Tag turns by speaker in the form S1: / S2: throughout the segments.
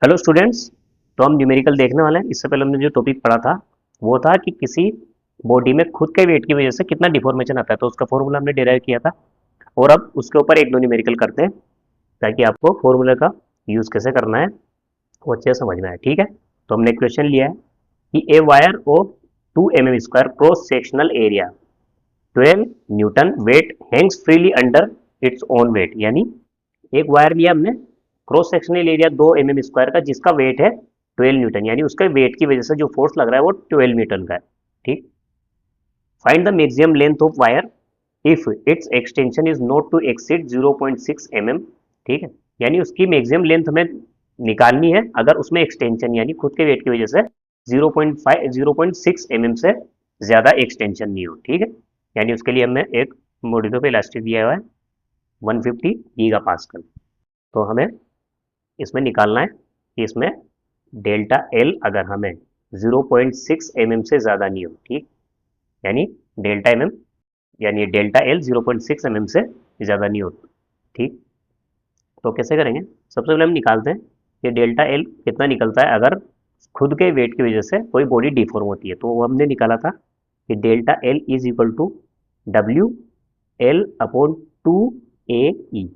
S1: Hello students. तो हम numerical देखने वाले हैं। इससे पहले हमने जो टॉपिक पढ़ा था वो था कि किसी बॉडी में खुद के वेट की वजह से कितना डिफॉर्मेशन आता है, तो उसका फॉर्मूला हमने डिराइव किया था। और अब उसके ऊपर एक दो न्यूमेरिकल करते हैं ताकि आपको फॉर्मूला का यूज़ कैसे करना है वो अच्छे से समझ में आए। ठीक है, तो हमने क्वेश्चन लिया है कि a wire of 2 mm² cross sectional area 12 newton weight hangs freely under its own weight. यानी एक वायर लिया हमने, क्रॉस सेक्शनल एरिया 2 mm² का, जिसका वेट है 12 न्यूटन, यानी उसके वेट की वजह से जो फोर्स लग रहा है वो 12 न्यूटन का है। ठीक। Find the maximum length of wire if it's extension is not to exceed 0.6 mm। ठीक है, यानी उसकी मैक्सिमम लेंथ हमें निकालनी है अगर उसमें एक्सटेंशन यानी खुद के वेट की वजह से 0.6 mm से ज्यादा एक्सटेंशन नहीं हो। ठीक है, यानी उसके लिए हमें एक मोडिफाइड इलास्टिक दिया हुआ है 150 गीगा पास्कल। तो हमें इसमें निकालना है कि इसमें डेल्टा एल अगर हमें 0.6 mm से ज़्यादा नहीं हो। ठीक, यानी डेल्टा एम एम यानी डेल्टा एल 0.6 mm से ज़्यादा नहीं हो। ठीक, तो कैसे करेंगे? सबसे पहले हम निकालते हैं कि डेल्टा एल कितना निकलता है अगर खुद के वेट की वजह से कोई बॉडी डिफॉर्म होती है। तो वो हमने निकाला था कि delta L is equal to W L upon 2 A E.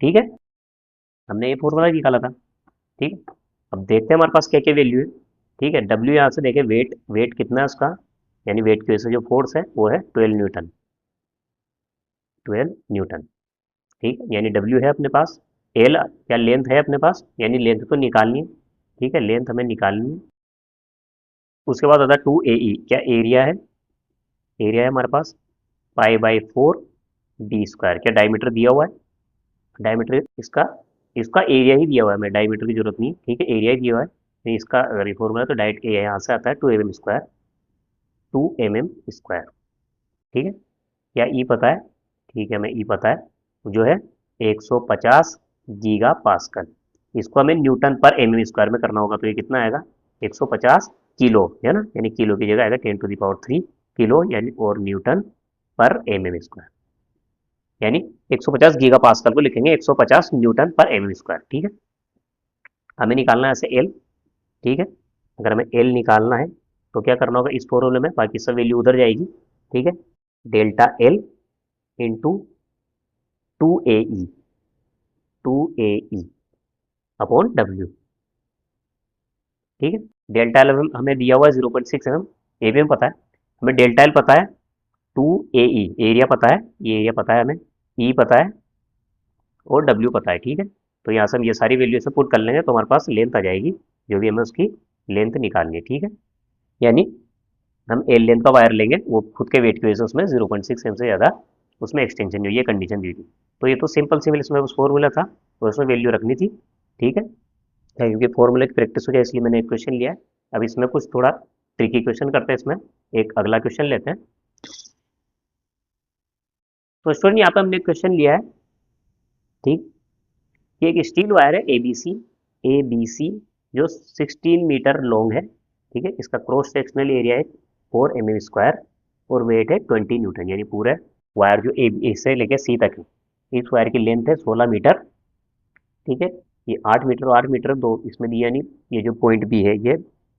S1: ठीक है, हमने ये फॉर्मूला निकाला था। ठीक है, अब देखते हैं हमारे पास क्या क्या वैल्यू है। ठीक है, डब्ल्यू यहाँ से देखें, वेट वेट कितना है उसका, यानी वेट की वजह से जो फोर्स है वो है 12 न्यूटन। 12 न्यूटन। ठीक है, यानी डब्ल्यू है अपने पास। एल क्या लेंथ है अपने पास, यानी लेंथ तो निकालनी है। ठीक है, लेंथ हमें निकालनी है। उसके बाद आता है 2 ए ई, क्या एरिया है, एरिया है हमारे पास पाई/4 d²। क्या डायमीटर दिया हुआ है, डायमीटर इसका इसका एरिया ही दिया हुआ है, हमें डायमीटर की जरूरत नहीं। ठीक है, एरिया ही दिया हुआ है। नहीं, इसका अगर ये फॉर्मूला है तो डायरेक्ट ए यहाँ से आता है 2 mm²। 2 mm²। ठीक है, क्या ई पता है? ठीक है, हमें ई पता है जो है 150 गीगा पास्कल। इसको हमें न्यूटन पर mm² में करना होगा, तो ये कितना आएगा? 150 किलो है ना, यानी किलो की जगह आएगा 10⁻³ किलो, यानी और न्यूटन पर mm², यानी 150 गीगा पास्कल को लिखेंगे 150 न्यूटन पर mm²। ठीक है, हमें निकालना है ऐसे एल। ठीक है, अगर हमें एल निकालना है तो क्या करना होगा इस फॉर्मूले में, बाकी सब वैल्यू उधर जाएगी। ठीक है, delta L into 2 A E, 2 A E upon W. ठीक है, डेल्टा एल हमें दिया हुआ है 0.6 mm, ए भी हमें पता है। हमें डेल्टा एल पता है, 2 ए ई एरिया पता है, ये एरिया पता है हमें, ई पता है और डब्ल्यू पता है। ठीक है, तो यहाँ से हम ये सारी वैल्यू से पुट कर लेंगे तो हमारे पास लेंथ आ जाएगी, जो भी हमें उसकी लेंथ निकालनी है। ठीक है, यानी हम एल लेंथ का वायर लेंगे, वो खुद के वेट की वजह से उसमें 0.6 mm से ज़्यादा उसमें एक्सटेंशन नहीं हुई, ये कंडीशन दी थी। तो ये तो सिंपल सिंपल इसमें उस फॉर्मूला था और उसमें वैल्यू रखनी थी। ठीक है, क्योंकि फॉर्मूले की प्रैक्टिस हो जाए इसलिए मैंने एक क्वेश्चन लिया है। अब इसमें कुछ थोड़ा ट्रिकी क्वेश्चन करते हैं। इसमें एक अगला क्वेश्चन लेते हैं। तो स्टूडेंट यहाँ पे हमने क्वेश्चन लिया है। ठीक, ये एक स्टील वायर है ए बी सी जो 16 मीटर लॉन्ग है। ठीक है, इसका क्रॉस सेक्शनल एरिया है 4 mm² और वेट है 20 न्यूटन, यानी पूरा वायर जो ए से लेके सी तक है, इस वायर की लेंथ है 16 मीटर। ठीक है, ये 8 मीटर और 8 मीटर दो इसमें दिया नहीं। ये जो पॉइंट बी है ये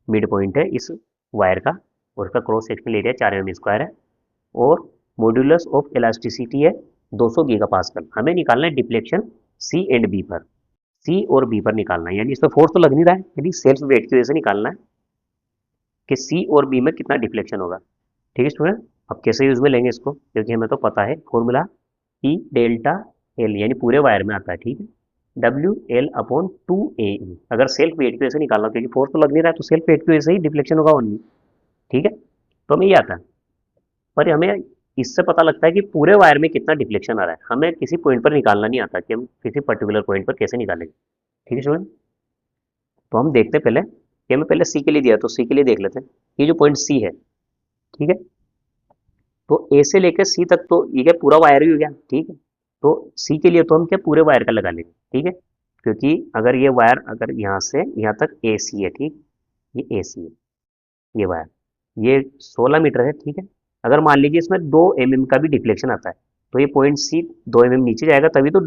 S1: मिड पॉइंट है इस वायर का, और उसका क्रॉस सेक्शनल एरिया 4 mm² है। और मॉड्यूलस ऑफ इलास्टिसिटी है 200 गीगा पास्कल। हमें निकालना है डिफ्लेक्शन सी एंड बी पर, सी और बी पर निकालना है, यानी इसमें फोर्स तो लग नहीं रहा है, यानी सेल्फ वेट की वजह से निकालना है कि सी और बी में कितना डिफ्लेक्शन होगा। ठीक है स्टूडेंट, अब कैसे यूज में लेंगे इसको, क्योंकि हमें तो पता है फॉर्मूला ई डेल्टा एल, यानी पूरे वायर में आता है। ठीक है, डब्ल्यू एल अपॉन 2 ए ई। अगर सेल्फ वेट की वजह से निकालना, क्योंकि फोर्स तो लग नहीं रहा है, तो सेल्फ वेट की वजह से ही डिफ्लेक्शन होगा ओनली। ठीक है, तो हमें ये आता है, पर हमें इससे पता लगता है कि पूरे वायर में कितना डिफ्लेक्शन आ रहा है। हमें किसी पॉइंट पर निकालना नहीं आता कि हम किसी पर्टिकुलर पॉइंट पर कैसे निकालेंगे। ठीक है स्टूडेंट, तो हम देखते हैं पहले, ये हमें पहले सी के लिए दिया तो सी के लिए देख लेते हैं। ये जो पॉइंट सी है, ठीक है, तो ए से लेकर सी तक तो ये क्या पूरा वायर ही हो गया। ठीक है, तो सी के लिए तो हम क्या पूरे वायर का लगा लेंगे। ठीक है, क्योंकि अगर ये वायर अगर यहाँ से यहाँ तक ए सी है, ठीक, ये ए सी है, ये वायर, ये 16 मीटर है। ठीक है, अगर मान लीजिए इसमें 2 mm का भी डिफ्लेक्शन आता है तो ये पॉइंट सी 2 mm नीचे जाएगा, तभी तो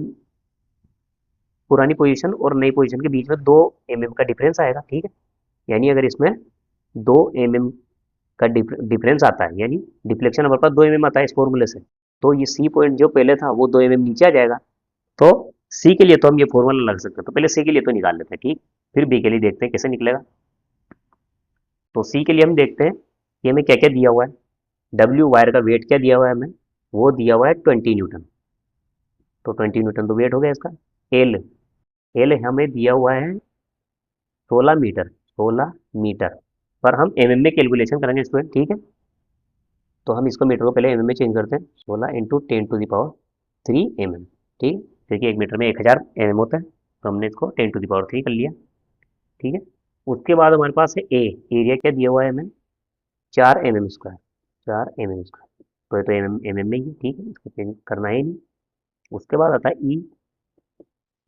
S1: पुरानी पोजीशन और नई पोजीशन के बीच में 2 mm का डिफरेंस आएगा, ठीक है। यानी अगर इसमें 2 mm का डिफरेंस आता है, यानी डिफ्लेक्शन हमारे पास 2 mm आता है इस फॉर्मूले से, तो ये सी पॉइंट जो पहले था वो 2 mm नीचे आ जाएगा। तो सी के लिए तो हम ये फॉर्मूला लग सकते हैं, तो पहले सी के लिए तो निकाल लेते हैं, ठीक। फिर बी के लिए देखते हैं कैसे निकलेगा। तो सी के लिए हम देखते हैं कि हमें क्या क्या दिया हुआ है। डब्ल्यू वायर का वेट क्या दिया हुआ है हमें, वो दिया हुआ है 20 न्यूटन। तो 20 न्यूटन तो वेट हो गया इसका। एल, एल हमें दिया हुआ है 16 मीटर, 16 मीटर, पर हम एमएम में कैलकुलेशन करेंगे स्टूडेंट, ठीक है। तो हम इसको मीटर को पहले एमएम में चेंज करते हैं, 16 × 10⁻³ ठीक, क्योंकि 1 मीटर में 1000 mm होता है, तो हमने इसको 10⁻³ कर लिया, ठीक है। उसके बाद हमारे पास है ए, एरिया क्या दिया हुआ है हमें, 4 mm², 4 mm², तो ये तो एम में ही है, ठीक है, इसको चेंज करना ही नहीं। उसके बाद आता है ई,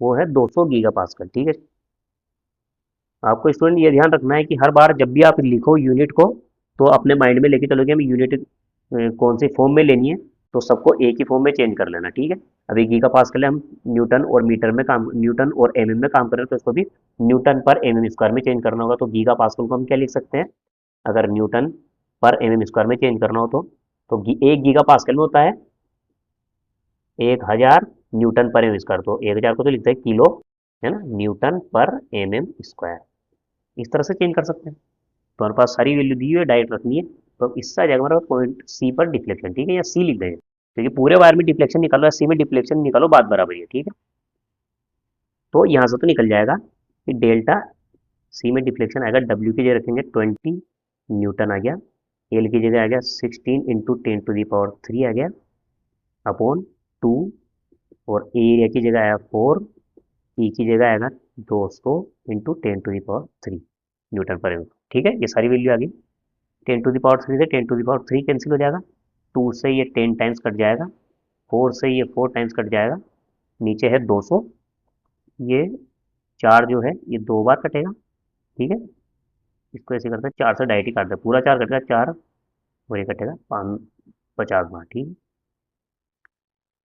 S1: वो है 200 गीगा पास्कल, ठीक है। आपको स्टूडेंट ये ध्यान रखना है कि हर बार जब भी आप लिखो यूनिट को, तो अपने माइंड में लेके चलोगे हमें यूनिट कौन सी फॉर्म में लेनी है, तो सबको एक ही फॉर्म में चेंज कर लेना, ठीक है। अभी गीगा पास्कल हम न्यूटन और मीटर में काम, न्यूटन और एमएम में काम कर रहे हैं, तो इसको भी न्यूटन पर एमएम स्क्वायर में चेंज करना होगा। तो गीगा पास्कल को हम क्या लिख सकते हैं, अगर न्यूटन पर एमएम स्क्वायर में चेंज करना हो तो 1 गीगा पास्कल में होता है 1000 न्यूटन पर एम स्क्वायर, तो 1000 को तो लिखते हैं किलो, है ना, न्यूटन पर एमएम स्क्वायर, इस तरह से चेंज कर सकते हैं। तो हमारे पास सारी वैल्यू दी हुई है, डायरेक्ट रखनी है, तो इससे आ जाएगा हमारा पॉइंट सी पर डिफ्लेक्शन, ठीक है, या सी लिख देंगे, क्योंकि पूरे वायर में डिफ्लेक्शन निकालो या सी में डिफ्लेक्शन निकालो, बात बराबर है, ठीक है। तो यहाँ से तो निकल जाएगा कि डेल्टा सी में डिफ्लेक्शन आएगा, डब्ल्यू की जगह रखेंगे 20 न्यूटन आ गया, एल की जगह आ गया 16 × 10⁻³ आ गया अपॉन 2, और एरिया की जगह आया 4, ई की जगह आएगा 200 × 10⁻³ न्यूटन पर एम, ठीक है। ये सारी वैल्यू आ गई। 10⁻³ से 10⁻³ कैंसिल हो जाएगा, 2 से ये 10 टाइम्स कट जाएगा, 4 से ये 4 टाइम्स कट जाएगा, नीचे है 200, ये 4 जो है ये 2 बार कटेगा, ठीक है। इसको ऐसे करते हैं, 4 से डायरेक्ट ही काटते हैं, पूरा 4 कटेगा, 4 और ये कटेगा 50 बार, ठीक है।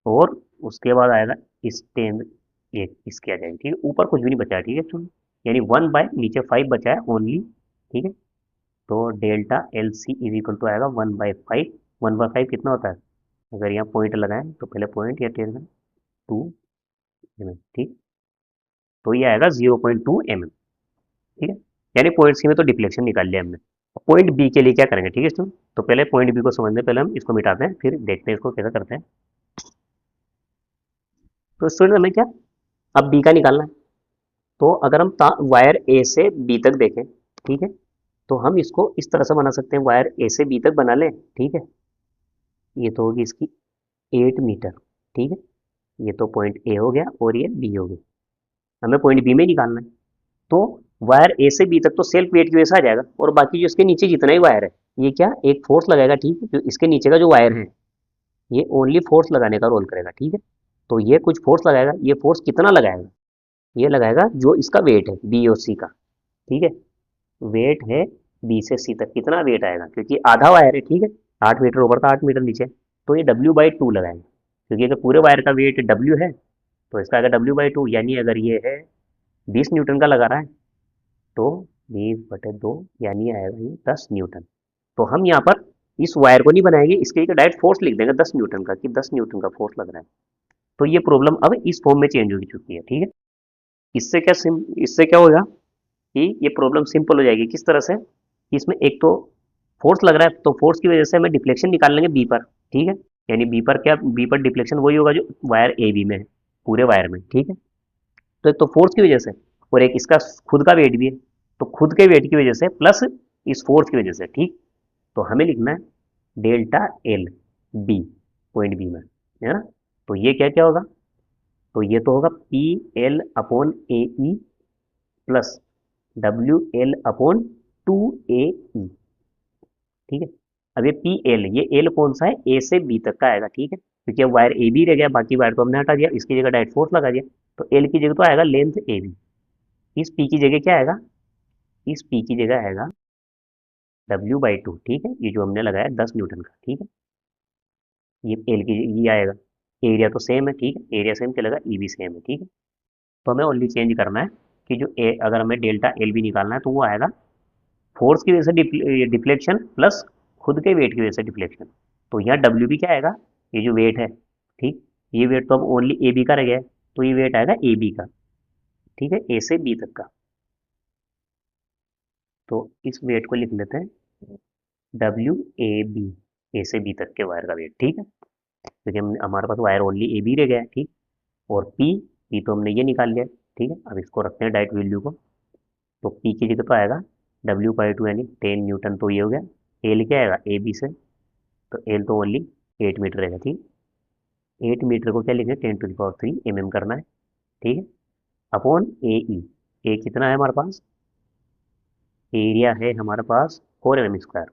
S1: और उसके बाद आएगा इस 10, ये इसके आ जाएगी, ठीक है, ऊपर कुछ भी नहीं बचा है, ठीक है स्टूडेंट, यानी 1 बाय नीचे 5 बचा है ओनली, ठीक है। तो delta L C is equal to आएगा 1/5, 1/5 कितना होता है, अगर यहाँ पॉइंट लगाएं तो पहले पॉइंट या 2 mm, ठीक, तो ये आएगा 0.2 mm, ठीक है। यानी पॉइंट सी में तो डिफ्लेक्शन निकाल लिया हमने। पॉइंट बी के लिए क्या करेंगे, ठीक है स्टूडेंट, तो पहले पॉइंट बी को समझने पहले हम इसको मिटाते हैं, फिर देखते हैं इसको कैसे करते हैं। तो स्टूडेंट हमें क्या, अब बी का निकालना है, तो अगर हम वायर ए से बी तक देखें, ठीक है, तो हम इसको इस तरह से बना सकते हैं, वायर ए से बी तक बना लें, ठीक है। ये तो होगी इसकी 8 मीटर, ठीक है, ये तो पॉइंट ए हो गया और ये बी हो गया, हमें पॉइंट बी में निकालना है। तो वायर ए से बी तक तो सेल्फ वेट की वजह से आ जाएगा, और बाकी जो इसके नीचे जितना ही वायर है, ये क्या एक फोर्स लगाएगा, ठीक है, जो इसके नीचे का जो वायर है ये ओनली फोर्स लगाने का रोल करेगा, ठीक है। तो ये कुछ फोर्स लगाएगा, ये फोर्स कितना लगाएगा, ये लगाएगा जो इसका वेट है बी और सी का, ठीक है, वेट है बी से सी तक, कितना वेट आएगा, क्योंकि आधा वायर है, ठीक है, 8 मीटर ऊपर था 8 मीटर नीचे, तो ये W/2 लगाएगा, क्योंकि अगर पूरे वायर का वेट W है तो इसका आएगा W/2, यानी अगर ये है 20 न्यूटन का लगा रहा है तो 20/2 यानी आएगा ये 10 न्यूटन। तो हम यहाँ पर इस वायर को नहीं बनाएंगे, इसके लिए डायरेक्ट फोर्स लिख देंगे 10 न्यूटन का, कि 10 न्यूटन का फोर्स लग रहा है। तो ये प्रॉब्लम अब इस फॉर्म में चेंज हो चुकी है, ठीक है। इससे क्या होगा कि ये प्रॉब्लम सिंपल हो जाएगी, किस तरह से कि इसमें एक तो फोर्स लग रहा है, तो फोर्स की वजह से हमें डिफ्लेक्शन निकाल लेंगे बी पर, ठीक है, यानी बी पर क्या, बी पर डिफ्लेक्शन वही होगा जो वायर ए बी में है, पूरे वायर में, ठीक है। तो एक तो फोर्स की वजह से, और एक इसका खुद का वेट भी है, तो खुद के वेट की वजह से प्लस इस फोर्स की वजह से, ठीक। तो हमें लिखना है delta L B, point B में, है ना। तो ये क्या क्या होगा, तो ये तो होगा पी एल अपॉन ए ई प्लस WL/2AE, ठीक है। अब ये पी एल, ये एल कौन सा है, ए से बी तक का आएगा, ठीक है, क्योंकि अब वायर ए बी रह गया, बाकी वायर तो हमने हटा दिया, इसकी जगह डायरेक्ट फोर्स लगा दिया, तो एल की जगह तो आएगा लेंथ ए बी, इस पी की जगह क्या आएगा, इस पी की जगह आएगा W/2, ठीक है, ये जो हमने लगाया 10 न्यूटन का, ठीक है, ये एल की ये आएगा, एरिया तो सेम है, ठीक है, एरिया सेम चलेगा, ई भी सेम है, ठीक है। तो हमें ओनली चेंज करना है कि जो ए, अगर हमें डेल्टा एल भी निकालना है तो वो आएगा फोर्स की वजह से डिफ्लेक्शन प्लस खुद के वेट की वजह से डिफ्लेक्शन। तो यहाँ डब्ल्यू भी क्या आएगा, ये जो वेट है, ठीक, ये वेट तो अब ओनली ए बी का रह गया है, तो ये वेट आएगा ए बी का, ठीक है, ए से बी तक का। तो इस वेट को लिख लेते हैं डब्ल्यू ए बी, ए से बी तक के वायर का वेट, ठीक है, क्योंकि हम हमारे पास वायर ओनली ए बी रह गया है, ठीक। और पी, पी तो हमने ये निकाल लिया, ठीक है। अब इसको रखते हैं डायरेक्ट वैल्यू को, तो पी की जगह तो आएगा W/2 यानी 10 न्यूटन, तो ये हो गया। एल क्या आएगा ए बी से, तो एल तो ओनली 8 मीटर रहेगा, ठीक। 8 मीटर को क्या लिखेंगे 10⁻³ mm करना है, ठीक है, अपॉन ए ई। ए कितना है हमारे पास, एरिया है हमारे पास 4 mm²,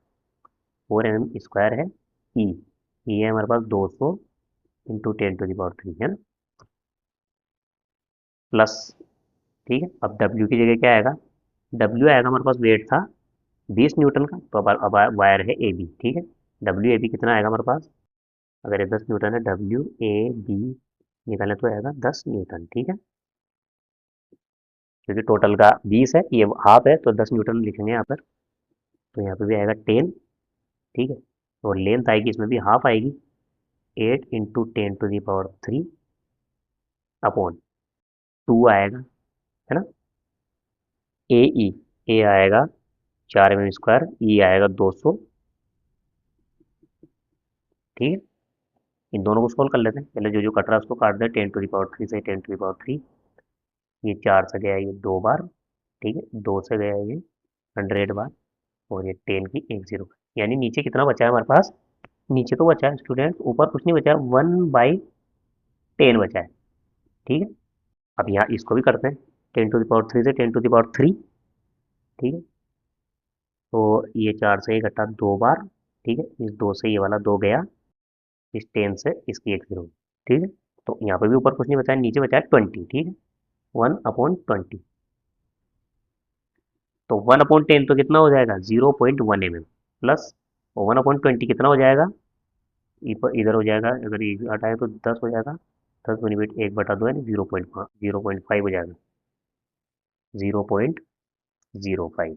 S1: 4 mm² है। ई, ई है हमारे पास 200 इंटू 10⁻³ है ना, प्लस, ठीक है। अब डब्ल्यू की जगह क्या आएगा, डब्ल्यू आएगा हमारे पास वेट था 20 न्यूटन का, तो अब वायर है ए बी, ठीक है। डब्ल्यू ए बी कितना आएगा हमारे पास, अगर ये 10 न्यूटन है, डब्ल्यू ए बी निकालें तो आएगा 10 न्यूटन, ठीक है, क्योंकि टोटल का 20 है, ये हाफ है, तो 10 न्यूटन लिखेंगे यहाँ पर। तो यहाँ पे भी आएगा 10, ठीक है, और लेंथ आएगी इसमें भी हाफ आएगी, 8 इंटू 10⁻³ अपॉन 2 आएगा, है ना। ए ई, ए आएगा 4 mm², ई आएगा 200, ठीक है। इन दोनों को सोल्व कर लेते हैं, पहले जो जो कट रहा है उसको काट दें, 10⁻³ से 10⁻³, ये 4 से गया ये 2 बार, ठीक है, 2 से गया ये 100 बार, और ये 10 की 1 0, यानी नीचे कितना बचा है हमारे पास, नीचे तो बचा है स्टूडेंट, ऊपर कुछ नहीं बचा है, 1/10 बचा है, ठीक है। अब यहाँ इसको भी करते हैं, 10⁻³ से 10⁻³, ठीक है, तो ये 4 से घटा 2 बार, ठीक है, इस 2 से ये वाला 2 गया, इस 10 से इसकी 1 0, ठीक है। तो यहाँ पे भी ऊपर कुछ नहीं बचा है, नीचे बचा है 20, ठीक है, 1/20, तो 1/10 तो कितना हो जाएगा 0.1 mm, प्लस 1/20 कितना हो जाएगा, इधर हो जाएगा, अगर ये हटाए तो 10 हो जाएगा, 10 यूनिट 1/2 है, 0.5 हो जाएगा, 0.05।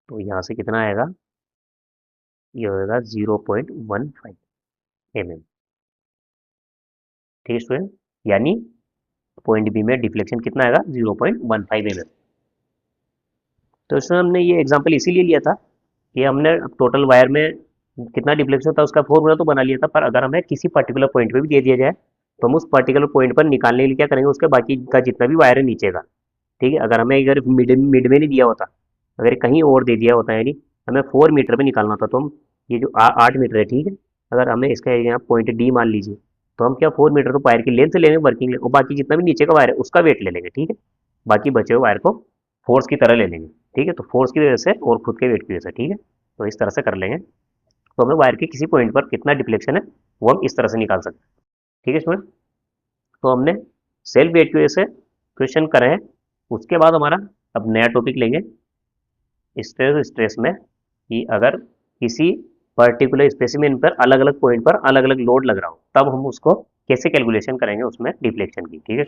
S1: तो यहाँ से कितना आएगा, ये होगा 0.15 mm, ठीक है स्टूडेंट, यानी पॉइंट बी में डिफ्लेक्शन कितना आएगा 0.15 mm। तो इसमें हमने ये एग्जांपल इसीलिए लिया था कि हमने टोटल वायर में कितना डिफ्लेक्शन था उसका फॉर्मूला तो बना लिया था, पर अगर हमें किसी पर्टिकुलर पॉइंट पे भी दे दिया जाए तो हम उस पर्टिकुलर पॉइंट पर निकालने के लिए क्या करेंगे, उसके बाकी का जितना भी वायर है नीचे का, ठीक है। अगर हमें अगर मिड में नहीं दिया होता, अगर कहीं और दे दिया होता, यानी हमें 4 मीटर पे निकालना होता, तो हम ये जो 8 मीटर है, ठीक है, अगर हमें इसका यहाँ पॉइंट डी मान लीजिए, तो हम क्या 4 मीटर तो वायर की लेंथ लेंगे, वर्किंग लेंगे, और बाकी जितना भी नीचे का वायर है उसका वेट ले लेंगे, ठीक है, बाकी बचे हुए वायर को फोर्स की तरह ले लेंगे, ठीक है, तो फोर्स की वजह से और खुद के वेट की वजह से, ठीक है, तो इस तरह से कर लेंगे, तो हमें वायर के किसी पॉइंट पर कितना डिफ्लेक्शन है वो हम इस तरह से निकाल सकते हैं, ठीक है स्टूडेंट। तो हमने सेल्फ वेट की वजह से क्वेश्चन करे हैं, उसके बाद हमारा अब नया टॉपिक लेंगे स्ट्रेस स्ट्रेस में, कि अगर किसी पर्टिकुलर स्पेसिमेन पर अलग अलग पॉइंट पर अलग अलग लोड लग रहा हो, तब हम उसको कैसे कैलकुलेशन करेंगे उसमें डिफ्लेक्शन की, ठीक है।